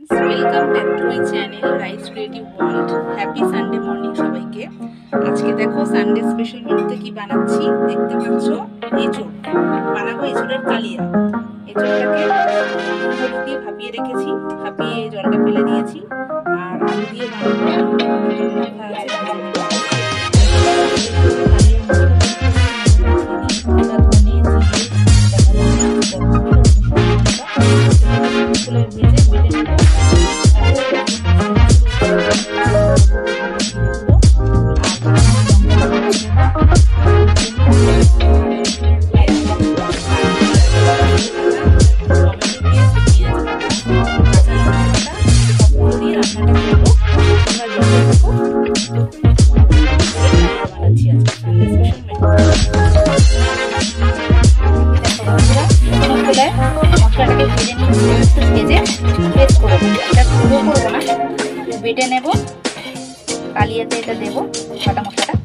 Welcome back to my channel rice creative world. Happy Sunday morning সবাইকে। আজকে দেখো Sunday special মেনুতে কি বানাচ্ছি দেখতে পাচ্ছ। এঁচড় বানাবো, এঁচড়ের কালিয়া। এঁচড়টাকে হলুদ দিয়ে ভাপিয়ে রেখেছি, ভাপিয়ে জলটা ফেলে দিয়েছি। আর আলু দিয়ে বানাবো, রাখা বেটে নেব। কালিয়াতে এটা দেব বাটা মশলাটা।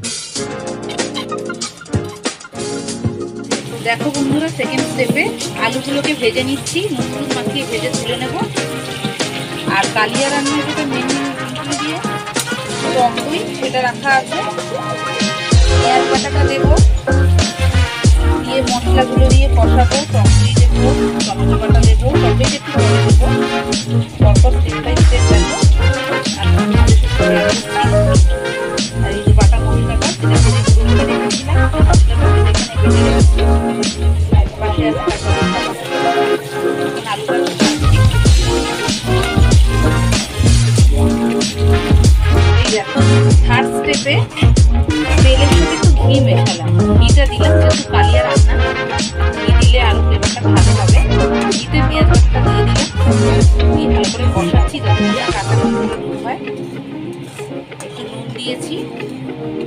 দেখো বন্ধুরা, সেকেন্ড স্টেপে আলুগুলোকে ভেজে নিচ্ছি, নুন মাখিয়ে ভেজে তুলে নেব। আর কালিয়া রান্নার যেটা মেন দিয়ে টক দই সেটা রাখা আছে। পেঁয়াজ বাটাটা দেবো, দিয়ে মশলাগুলো দিয়ে কষাবো। টক দই দেবো, টমেটো বাটা দেবো, টমেটো একটু করে দেবো। পরপর স্টেপ বাই স্টেপ দেবো। আর এই যে বাটা মশলাটা সেটা ভেজে গুঁড়ো করে রেখেছিলাম, মশলাটা ভেজে এখানে ভেজে রেখেছি। পাশে আছে আলুটা। এই দেখো থার্ড স্টেপে তেলের সাথে একটু ঘি মেশালাম। ঘিটা দিলাম যেহেতু কালিয়া রান্না, ঘি দিলে আরো ফ্লেভারটা ভালো হবে। ঘিতে পেঁয়াজ বাটাটা দিয়ে দিলাম, দিয়ে ভালো করে কষাচ্ছি যতক্ষণ না কাঁচা গন্ধটা দূর হয়। একটু নুন দিয়েছি।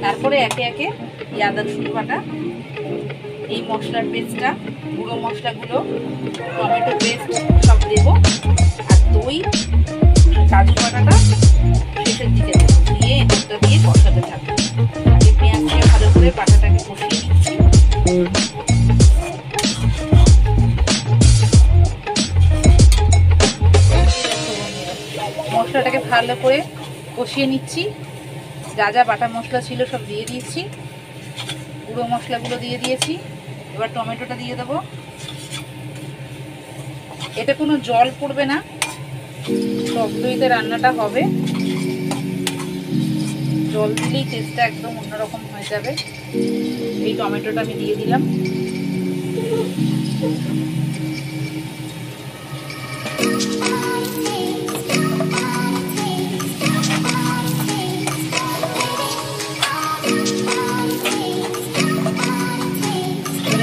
তারপরে একে একে এই আদা রসুন বাটা, এই মশলার পেস্টটা, গুঁড়ো মশলাগুলো, টমেটো পেস্ট সব দেবো। আর দই, কাজু বাটাটা শেষের দিকে দেবো, দিয়ে এঁচড়টা দিয়ে কষাতে থাকবো। আগে পেঁয়াজকে ভালো করে বাটাটাকে কষিয়ে নিচ্ছি। মশলাটাকে ভালো করে কষিয়ে নিচ্ছি। যা যা বাটা মশলা ছিল সব দিয়ে দিয়েছি, গুঁড়ো মশলাগুলো দিয়ে দিয়েছি। এবার টমেটোটা দিয়ে দেবো। এটা কোনো জল পড়বে না, টক দইতে রান্নাটা হবে। জল দিলেই টেস্টটা একদম অন্যরকম হয়ে যাবে। এই টমেটোটা আমি দিয়ে দিলাম।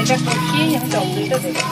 এটা কষিয়েই আমি টক দইটা দেবো।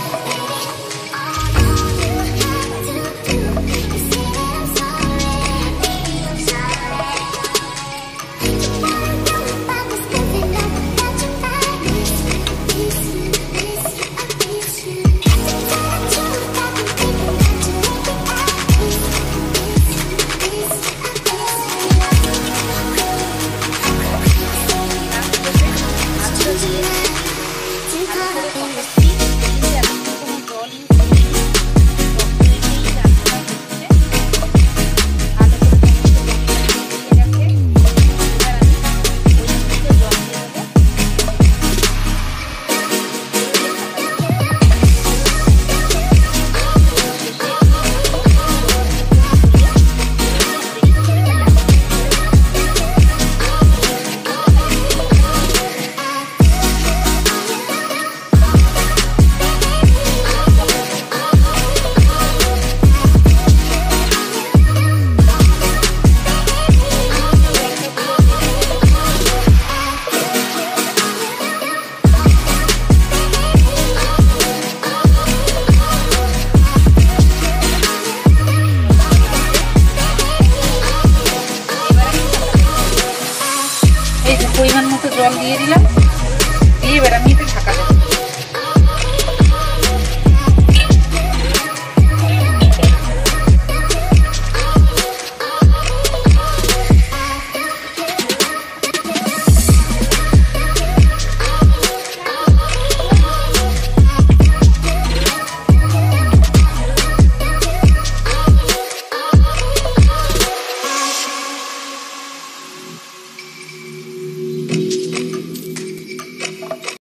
পরিমাণ মতো জল দিয়ে দিলাম, দিয়ে এবার আমি